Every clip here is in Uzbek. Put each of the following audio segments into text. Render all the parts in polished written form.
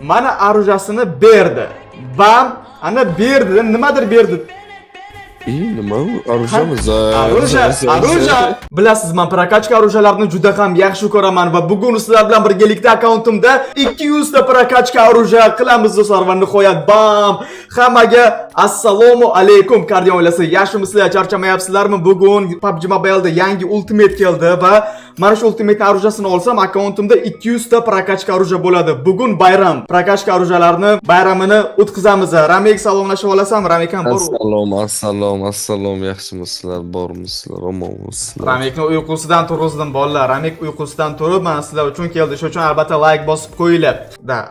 mana arujasini berdi. Bam, ana berdi, nimadir berdi. Nima u? Arujamiz. Aruja. Bilasiz, men prokachka arujalarni juda ham yaxshi ko'raman va bugun sizlar bilan birgalikda akkauntimda 200 ta prokachka aruja qilamiz do'stlar va nihoyat bam! Hammaga assalomu alaykum. Kardion oilasi, yaxshimisizlar, charchamayapsizlarmi? Bugun PUBG Mobile'da yangi ultimate keldi va mana shu ultimate arujasini olsam akkauntimda 200 ta prokachka aruja bo'ladi. Bugun bayram. Prokachka arujalarni bayramini o'tkazamiz. Ramik salomlashib olasam, Ramik ham bor. Assalom, yaxshimisizlar, bormisizlar, omonmisizlar? Ramikni uyqusidan turg'izdim bolalar. Ramik uyqusidan turib, mana sizlar uchun keldi. Shuning uchun albatta like bosib qo'yinglar.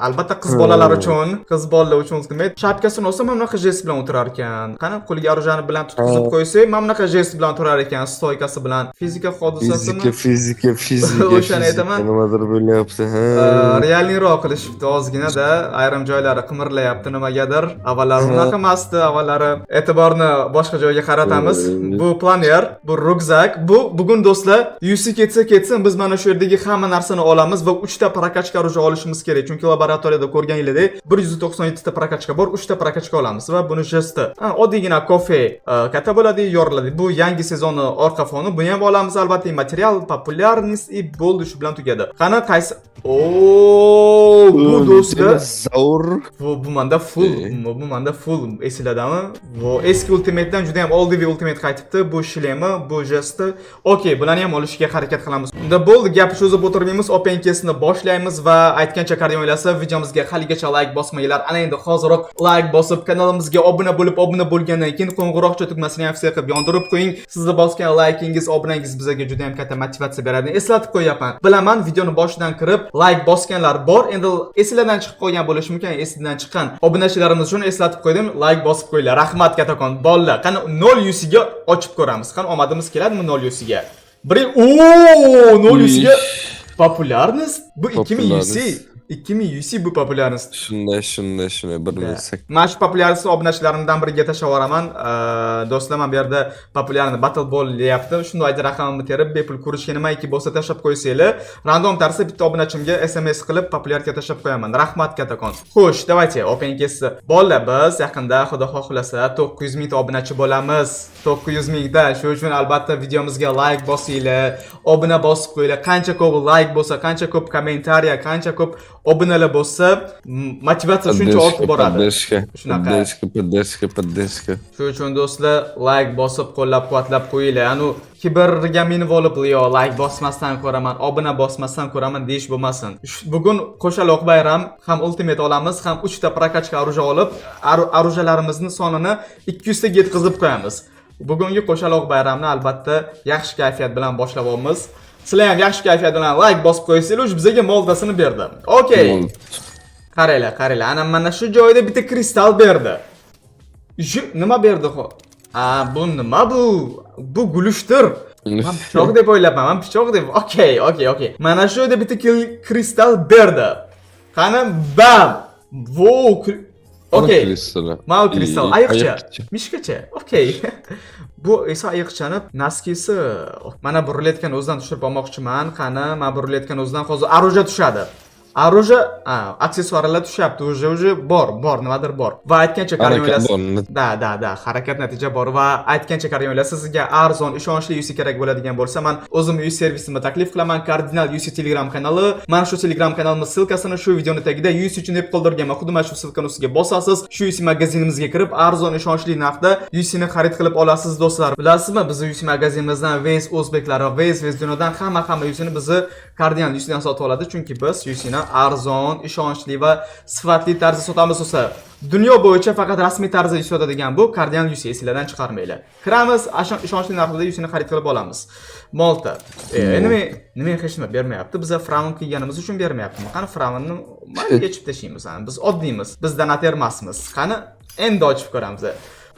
Albatta qiz bolalar uchun, qiz bolalar uchun ultimate. Shapkasini olsa mana bunaqa jest bilan o'tirar ekan. Qani qo'liga arujani bilan tutqizib qo'ysak, mana bunaqa jest bilan turar ekan, stoykasi bilan. Fizika hodisasini. Fizika. O'shani aytaman. Nimadir bo'lyapti, ha. Realniroq qilishibdi ozgina-da, ayrim joylari qimirlayapti nimagadir. Avvallari unaqa emasdi, avvallari e'tiborni boshqa joyga qaratamiz. Bu planer, bu ryukzak, bu bugun do'stlar, UC ketsa, biz mana shu yerdagi hamma narsani olamiz va 3 ta prokachka aruja olishimiz kerak. Chunki laboratoriyada ko'rganinglardek 197 ta prokachka bor, 3 ta prokachka olamiz va buni jesti. Oddiygina kofe katta bo'ladi, yoriladi. Bu yangi sezonni orqa foni, buni ham olamiz albatta. Material populyarность и bo'ldi, shu bilan tugadi. Qani qaysi? Bu do'stlar zaur. Bu menda full esiladami? Bu eski ultimate'dan juda ham oldiviy ultimate qaytibdi. Bu shlemi, bu jesti. Okey, bularni ham olishga harakat qilamiz. Unda bo'ldi, gapni cho'zib o'tirmaymiz, openkesini boshlaymiz va aytgancha Kardion oilasi, videomizga haligacha like bosmanglar. Ana endi hoziroq like bosib, kanalimizga obuna bo'lgandan keyin qo'ng'iroqcha tugmasini aksiya qilib yondirib qo'ying. Sizning bosgan like'ingiz, obunangiz bizga juda ham katta motivatsiya beradi. Eslatib qo'yaman. Bilaman, videoni boshidan kirib like bosganlar bor. Endi eslardan chiqib qolgan bo'lishi mumkin. Esidan chiqqan obunachilarimiz uchun eslatib qo'ydim. Like bosib qo'yinglar. Rahmat katakon. Bolalar, qani 0 UC ga ochib ko'ramiz. Qani omadimiz keladimi 0 UC ga? 0 UC ga populyarность. Bu 2000 UC. 2000 UC bu populyarность. Shunday bilmasak. Mana shu populyarность obunachilarimdan biriga tashlab yuboraman. Do'stlar, men bu yerda populyarni Battle Ball deyapti. Shunday raqamimni terib, bepul ko'rishga nimaiki bo'lsa tashlab qo'ysanglar, random tarzda bitta obunachimga SMS qilib populyarga tashlab qo'yaman. Rahmat katakon. Xo'sh, давайте openkesi. Bolalar, biz yaqinda xudo xohlasa 900 ming obunachi bo'lamiz. 900 mingda. Shuning uchun albatta videomizga like bosinglar, obuna bosib qo'yinglar. Qancha ko'p like bo'lsa, qancha ko'p kommentariya, qancha ko'p obunalar bo'lsa, motivatsiya shuncha ortib boradi. Shunaqa. Поддержка. Shuning uchun do'stlar, like bosib, qo'llab-quvvatlab qo'yinglar. Anu kiberga minib olib, yo like bosmasdan ko'raman, obuna bosmasdan ko'raman deyish bo'lmasin. Bugun qo'shaloq bayram, ham ultimate olamiz, ham 3 ta prokachka aruja olib, arujalarimizni sonini 200 taga yetkazib qo'yamiz. Bugungi qo'shaloq bayramni albatta yaxshi kayfiyat bilan boshlab olamiz. Sizlar ham yaxshi kayfiyat bilan like bosib qo'ysanglar, bizga moldasini berdi. Okey. Qaranglar. Ana mana shu joyda bitta kristal berdi. Nima berdi xo? Bu nima bu? Bu gulushtir. Men pichoq deb o'ylabman, Okey. Mana shu yerda bitta kristal berdi. Qani bam. Okey. Mana kristal ayiqcha. Mishkacha. Okey. Bu esa ayiqchani naskisi. Mana bu ruletkan o'zidan tushirib olmoqchiman. Qani, mana bu ruletkan o'zidan hozir aruja tushadi. Aruja, aksessuarlar tushyapti, уже bor, nimadir bor. Va aytgancha Kardion oilasi. Da, harakat natija bor va aytgancha Kardion oilasi, sizga arzon, ishonchli UC kerak bo'ladigan bo'lsa, men o'zim UC servisimni taklif qilaman. Kardinal UC Telegram kanali. Mana shu Telegram kanalimning silkasini shu videoning tagida UC uchun deb qoldirganman. Xuddi mana shu silkani ustiga bosasiz, shu UC magazinimizga kirib, arzon, ishonchli narxda UC ni xarid qilib olasiz do'stlar. Bilasizmi, biz UC magazinimizdan Vez o'zbeklari, Vez dunyodan hamma UC ni bizni Kardinal UC dan sotib oladi, chunki biz UC ni arzon, ishonchli va sifatli tarzda sotamiz bo'lsa, dunyo bo'yicha faqat rasmiy tarzda sotadigan bu Kardinal UC, esinglardan chiqarmanglar. Kiramiz, ishonchli narxda UC ni xarid qilib olamiz. Malta. Nima hech nima bermayapti. Biz frank kiyganimiz uchun bermayapti. Qani frankni mayli yechib tashlaymiz. Biz oddiymiz. Biz donater emasmiz. Qani endi ochib ko'ramiz.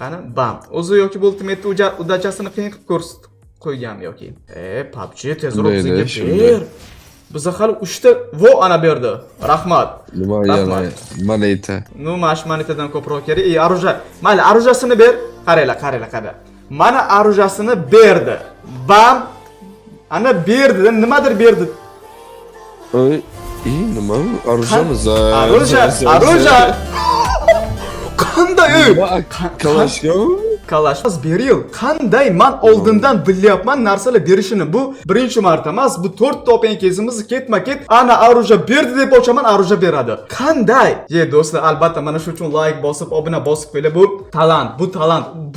Qani bam. O'zi yoki bu ultimate udachasini qiyin qilib ko'rsatib qo'yganmi yoki? PUBG tezroq bizga ber. Biza hali 3 ta ana berdi. Rahmat. Moneta. Monetadan ko'proq kerak. Aruja. Mayli, arujasini ber. Qaranglar. Mana arujasini berdi. Bam. Ana berdi, nimadir berdi. Nima? Arujamiz. Aruja. Qanday? Kalashkov? Kalashmas Beril. Qanday men oldindan bilyapman narsalar berishini. Bu birinchi marta emas, bu 4 ta open kezimiz ketma-ket ana Aruja berdi deb ochaman, Aruja beradi. Qanday? Do'stlar, albatta mana shu uchun like bosib, obuna bosib qo'yinglar.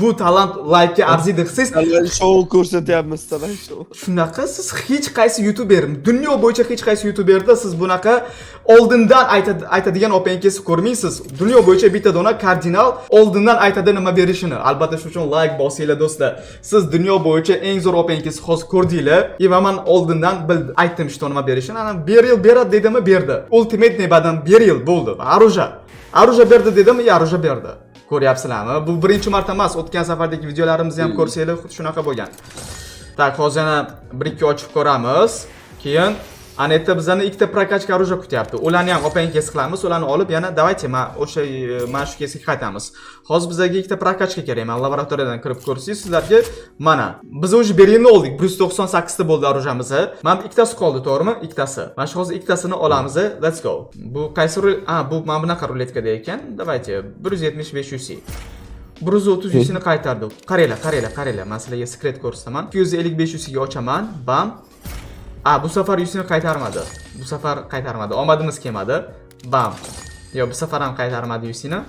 Bu talant like ga arziydi. Siz Show ko'rsatyapmiz, show. shunaqa siz hech qaysi youtuber, dunyo bo'yicha hech qaysi youtuberda siz bunaqa oldindan aytadigan open kez ko'rmaysiz. Dunyo bo'yicha bitta dona kardinal oldindan aytadi nima berishini. Albatta shu uchun like bosinglar do'stlar. Siz dunyo bo'yicha eng zo'r open kez hozir ko'rdinglar. Va men oldindan aytdim shu nima berishini. Ana Beril beradi dedimi, berdi. Ultimate nebadan Beril bo'ldi. Aruja berdi dedimi, Aruja berdi. Ko'ryapsizlarmi? Bu birinchi marta emas. O'tgan safardagi videolarimizni ham ko'rsanglar, xuddi shunaqa bo'lgan. Tak, hozir yana 1-2 ochib ko'ramiz. Keyin ana yerda bizani ikkita prokachka Aruja kutyapti. Ularni ham open kes qilamiz. Ularni olib yana davaychi mana shu kesga qaytamiz. Hozir bizga ikkita prokachka kerak. Men laboratoriyadan kirib ko'rsangiz sizlarga mana biz o'zi Berilni oldik. 198 ta bo'ldi Arujamiz. Mana ikkitasi qoldi, to'g'rimi? Ikkitasi. Mana shu hozir ikkitasini olamiz. Let's go. Bu qaysi bu mana bunaqa ruletkada ekan. Davaychi 175 UC. 130 UC ni qaytardi. Qaranglar. Men sizlarga sekret ko'rsataman. 255 UC ga ochaman. Bam. Bu safar yusini qaytarmadi. Omadimiz kelmadi. Bam. Bu safar ham qaytarmadi yusini.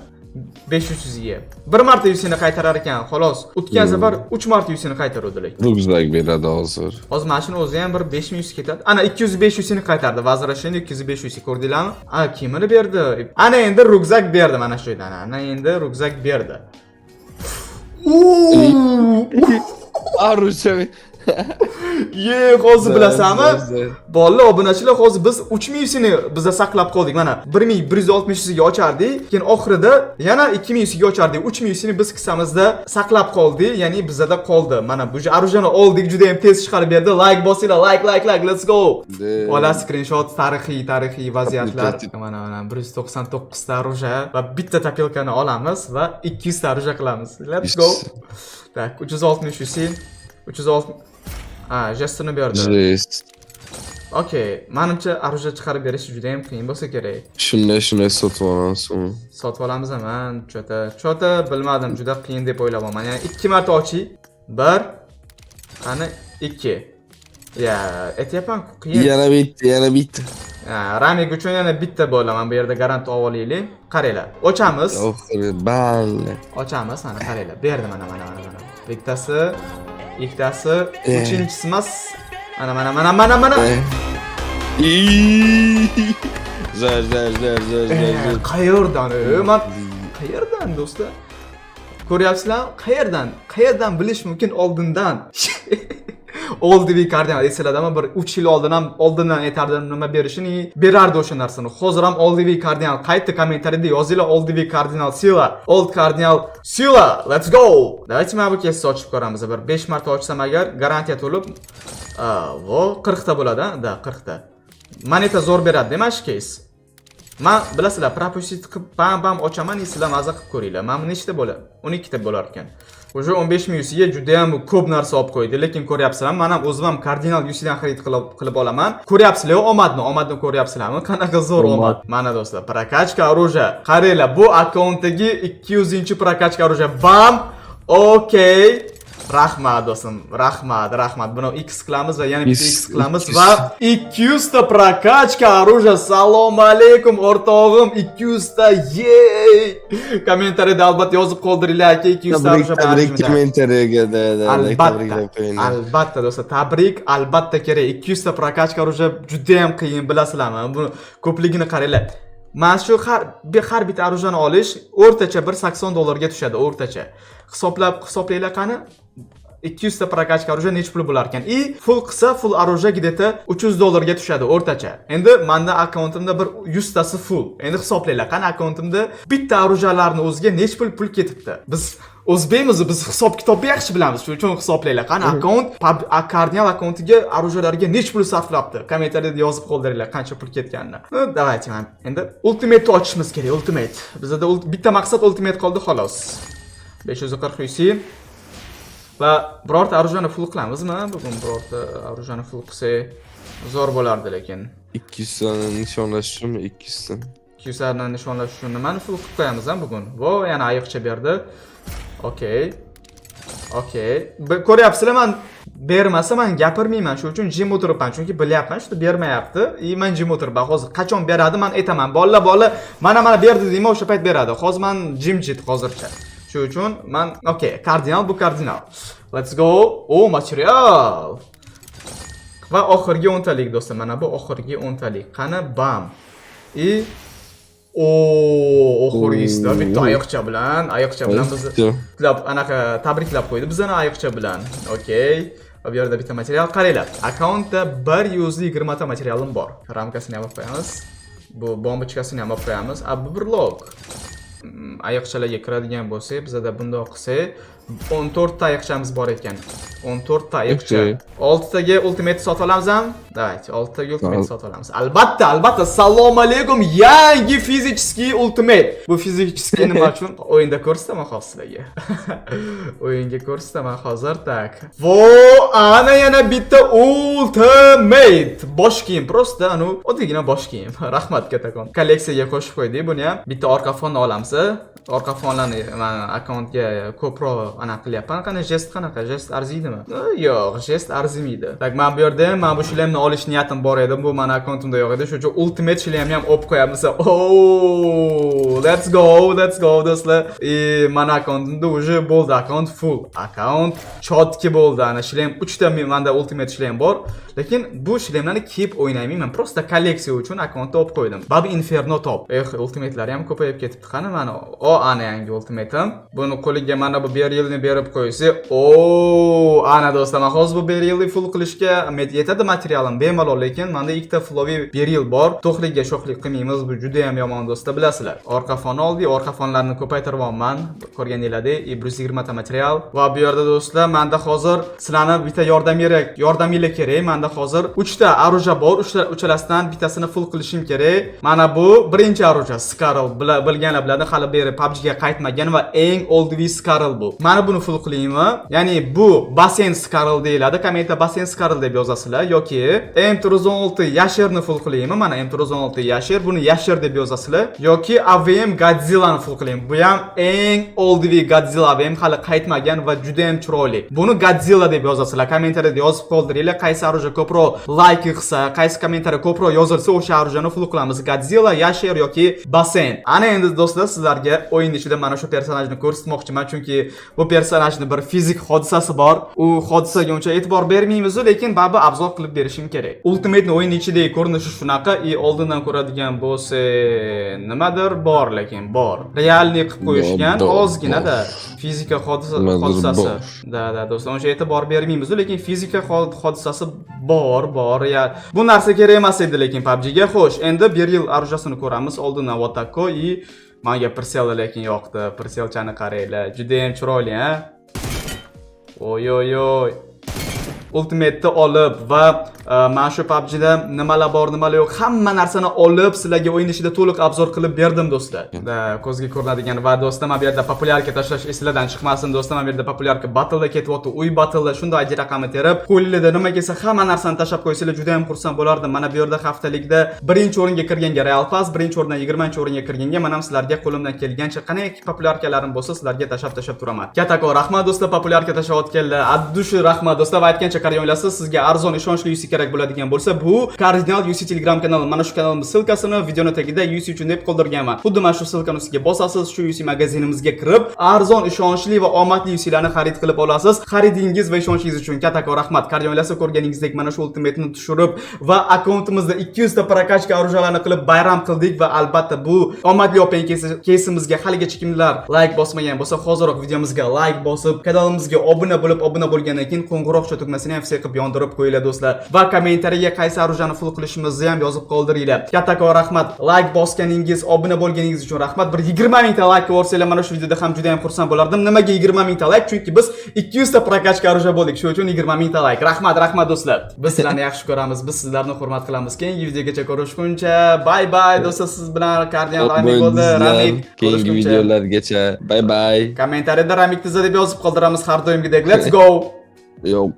500 ga. Bir marta yusini qaytarar ekan, xolos. O'tgan safar 3 marta yusini qaytaruvdilar. Rugzak beradi hozir. Hozir mashina o'zi ham bir 5100 ketadi. Ana 205 yusini qaytardi. Vazirashini 205 yusi ko'rdinglarmi? Kimini berdi? Ana endi rugzak berdi mana shu yerdan. Ana endi rugzak berdi. Arusha. Hozir bilasizmi? Bolalar, obunachilar, hozir biz 3000 sini bizda saqlab qoldik. Mana 1160 ga ochardik, keyin oxirida yana 2000 ga ochardik. 3000 sini biz qissamizda saqlab qoldik, ya'ni bizda qoldi. Mana bu Arujani oldik, juda ham tez chiqarib berdi. Like bosinglar, like, let's go. Ola screenshot, tarixiy vaziyatlar. Mana 199 ta Aruja va bitta tapilkani olamiz va 200 ta Aruja qilamiz. Let's go. Tak, 360 sil. 360 jestini berdi. Okey, menimcha Aruja chiqarib berish juda ham qiyin bo'lsa kerak. Shunday sotib olamiz. Sotib olamiz men chota bilmadim, juda qiyin deb o'ylayapman. Ya'ni 2 marta oching. 1 qani 2. Aytyapman-ku qiyin. Yana bitta. Ramik uchun yana bitta bo'laman. Bu yerda garant olaylik. Qaranglar, ochamiz. Balli. Ochamiz, mana qaranglar. Berdi mana. Bittasi, ikkitasi, uchinchisi emas. Mana. Zar. Qayerdan do'stlar? Ko'ryapsizlar? Qayerdan bilish mumkin oldindan? Oldiviy kardinal esladimi? Bir 3 yil oldindan aytardim nima berishini, berardi o'sha narsani. Hozir ham Oldiviy kardinal qaytdi, kommentariyada yozinglar Oldiviy kardinal Sila, Old kardinal Sila. Let's go. Davaychi mana bu kesni ochib ko'ramiz. Bir 5 marta ochsam agar garantiya to'lib, 40 ta bo'ladi, 40 ta. Moneta zo'r beradi, demak kes. Men bilasizlar, propustit qilib bam ochaman, sizlar maza qilib ko'ringlar. Men nechta bo'ladi? 12 ta bo'lar ekan. O'sha 15000 yusiga juda ham ko'p narsa olib qo'ydi, lekin ko'ryapsizlarmi? Men ham o'zim ham kardinal yusidan xarid qilib olaman. Ko'ryapsizlar, omadni ko'ryapsizlarmi? Qanaqa zo'r omad. Mana do'stlar, prokachka Aruja. Qaranglar, bu akkauntdagi 200-prokachka Aruja. Bam! Okey. Rahmat do'stim, rahmat. Buni X qilamiz va yana bitta X qilamiz va 200 ta prokachka Aruja. Assalomu alaykum o'rtog'im, 200 ta. Yey! Kommentariyada albatta yozib qoldiringlar aka, 200 ta Aruja. Tabrik kommentariyaga albatta do'stlar, tabrik albatta kerak. 200 ta prokachka Aruja juda ham qiyin, bilasizlarmi? Buni ko'pligini qaranglar. Mana shu har bitta Arujani olish o'rtacha $180 tushadi, o'rtacha. Hisoblanglar qani? 200 ta prokachka Aruja nech pul bo'lar ekan? Full qilsa, full Aruja gideta $300 ga tushadi o'rtacha. Endi menda akkauntimda bir 100 tasi full. Endi hisoblanglar qani akkauntimda bitta Arujalarning o'ziga nech pul ketibdi. Biz o'zbekmiz, biz hisob kitobni yaxshi bilamiz. Shuning uchun hisoblanglar. Qani akkaunt, kardinal akkauntiga Arujalarga nech pul sarflabdi? Kommentariyada yozib qoldiringlar qancha pul ketganini. Davaychi men endi ultimate ochishimiz kerak, ultimate. Bizda bitta maqsad ultimate qoldi xolos. 540 UC va birorta Arujani full qilamizmi? Bugun birorta Arujani full qilsak zo'r bo'lardi, lekin 200 tane nishonlash uchunmi 200 tane? 200 tadan nishonlash uchun nimani full qilib qo'yamiz ham bugun? Vo, yana ayiqcha berdi. Okey. Ko'ryapsizlar, men bermasa men gapirmayman, shuning uchun jim o'tiribman, chunki bilyapman shuni bermayapti. Men jim o'tiribman. Hozir qachon beradi men aytaman. Bola mana berdi deyman, o'sha payt beradi. Hozir men jimjit hozircha. Shuning uchun men kardinal bu kardinal. Let's go. Material. Va oxirgi 10 talik do'stlar, mana bu oxirgi 10 talik. Qani bam. Oxirgisida bitta ayiqcha bilan bizni anaqa tabriklab qo'ydi bizani ayiqcha bilan. Okey. Bu yerda bitta material qaranglar. Akkauntda 120 ta materialim bor. Ramkasini ham olib qo'yamiz. Bu bombochkasini ham olib qo'yamiz. Bu bir log. Ayiqchalarga kiradigan bo'lsak, bizda bundoq qilsak 14 ta ayiqchamiz bor ekan. 14 ta ayiqcha. 6 taga ultimate sotib olamiz ham? Давайте, 6 taga ultimate sotib olamiz. Albatta. Assalomu alaykum. Yangi fizический ultimate. Bu fizический nima uchun? O'yinda ko'rsataman hozir sizlarga. O'yinga ko'rsataman hozir. Tak. Vo, ana yana bitta ultimate. Bosh kiyim, просто oddiygina bosh kiyim. Rahmat katakon. Kolleksiyaga qo'shib qo'ydik buni ham. Bitta orqa fonni olamiz. Orqa fonlarni men akkauntga ko'proq qilyapman. Qani qanaqa jest arziydimi? Yo'q, jest arzimaydi. Tak, men bu yerda bu shlemni olish niyatim bor edi. Bu meni akkauntimda yo'q edi. Shuning uchun ultimate shlemni ham olib qo'yamiz. Let's go do'stlar. Meni akkauntimda уже bo'ldi, akkaunt full. Akkaunt chotki bo'ldi. Ana shlem 3 ta menda ultimate shlem bor. Lekin bu shlemlarni kiyib o'ynayman. Men просто kolleksiya uchun akkauntga olib qo'ydim. Babi Inferno top. Ultimate'lar ham ko'payib ketibdi. Qani mana ana yangi ultimate'im. Buni qo'liga mana bu berilni berib qo'ysa, ana do'stlar, men hozir bu berilni full qilishga yetadi materialim bemalol, lekin menda ikkita flowy beril bor. To'xliga sho'xlik qilmaymiz, bu juda ham yomon do'stlar, bilasizlar. Orqa fon oldik, orqa fonlarni ko'paytiryapman. Ko'rganinglardek, 120 ta material. Va bu yerda do'stlar, menda hozir sizlarni bitta yordaminglar kerak. Menda hozir 3 ta aruja bor, uchalasidan bittasini full qilishim kerak. Mana bu birinchi aruja, Scarl, bilganlar biladi, hali beri PUBG'ga qaytmagan va eng oldingi Scarl bu. Mana buni full qilaymi? Ya'ni bu Basen Scarl deyiladi. Kommentda Basen Scarl deb yozasizlar yoki M316 Yashirni full qilaymi? Mana M316 Yashir, buni Yashir deb yozasizlar yoki AVM Godzilla ni full qilaymi? Bu ham eng oldingi Godzilla, AVM hali qaytmagan va juda ham chiroyli. Buni Godzilla deb yozasizlar. Kommentariyada yozib qoldiringlar. Qaysi aruja ko'proq like qilsa, qaysi kommentariya ko'proq yozilsa, o'sha arujani full qilamiz. Godzilla, Yashir yoki Basen. Ana endi do'stlar, sizlarga o'yin ichida mana shu personajni ko'rsatmoqchiman, chunki bu personajning bir fizik hodisasi bor. U hodisaga uncha e'tibor bermaymiz, lekin baribir obzor qilib berishim kerak. Ultimate o'yin ichidagi ko'rinishi shunaqa, oldindan ko'radigan bo'lsa, nimadir bor, lekin bor. Realni qilib qo'yishgan, ozginada fizika hodisasi. Da do'stlar, uncha e'tibor bermaymiz, lekin fizika hodisasi bor. Bu narsa kerak emas edi, lekin PUBG'ga. Xo'sh, endi bir yil arujasini ko'ramiz. Oldindan Watako menga Persel lekin yoqdi. Perselchani qaranglar. Juda ham chiroyli, ha? Oy. Ultimate'ni olib va mana shu PUBG'da nimalar bor, nimalar yo'q, hamma narsani olib sizlarga o'yin ichida to'liq obzor qilib berdim do'stlar. Ko'zga ko'rinadigan va do'stlar, men bu yerda populyarka tashlash eslardan chiqmasin do'stlar. Men bu yerda populyarka battle'da ketyapti, uy battle'da shunday ajra raqamni terib, qo'lingizda nima kelsa hamma narsani tashlab qo'ysanglar juda ham xursand bo'lardim. Mana bu yerda haftalikda 1-o'ringa kirganga Real Pass, 1-o'rindan 20-o'ringa kirganga men ham sizlarga qo'limdan kelgancha qanday populyarkalarim bo'lsa sizlarga tashlab turaman. Katako rahmat do'stlar, populyarka tashlayotganlar. Addushi rahmat do'stlar. Va aytgancha qarang, o'ylasiz, sizga arzon ishonchli UC kerak bo'ladigan bo'lsa, bu Kardinal UC Telegram kanali. Mana shu kanalning silkasini videoni tagida UC uchun deb qoldirganman. Xuddi mana shu silkani ustiga bosasiz, shu UC magazinimizga kirib, arzon, ishonchli va omadli UC'larni xarid qilib olasiz. Xaridingiz va ishonchingiz uchun katako rahmat. Kardinal ko'rganingizdek mana shu ultimate'ni tushirib va akkauntimizda 200 ta prokachka arujalarni qilib bayram qildik va albatta bu omadli open кейsimizga haligacha kimlar like bosmagan bo'lsa, hoziroq videomizga like bosib, kanalimizga obuna bo'lgandan keyin qo'ng'iroqcha tugmasini ham qilib yondirib qo'yinglar do'stlar. Va kommentariyaga qaysi arujani full qilishimizni ham yozib qoldiringlar. Katako rahmat. Like bosganingiz, obuna bo'lganingiz uchun rahmat. Bir 20 ming ta like ko'rsanglar mana shu videoda ham juda ham xursand bo'lardim. Nimaga 20 ming ta like? Chunki biz 200 ta prokachka aruja bo'ldik. Shuning uchun 20 ming ta like. Rahmat do'stlar. Biz sizlarni yaxshi ko'ramiz, biz sizlarni hurmat qilamiz. Keyingi videogacha ko'rishguncha bye. Do'stlar, siz bilan Kardinal Ramik bo'ldi. Ramik, keyingi videolargacha bye. Kommentariyada Ramik tizza deb yozib qoldiramiz har doimgidek. Let's go. Yo'q.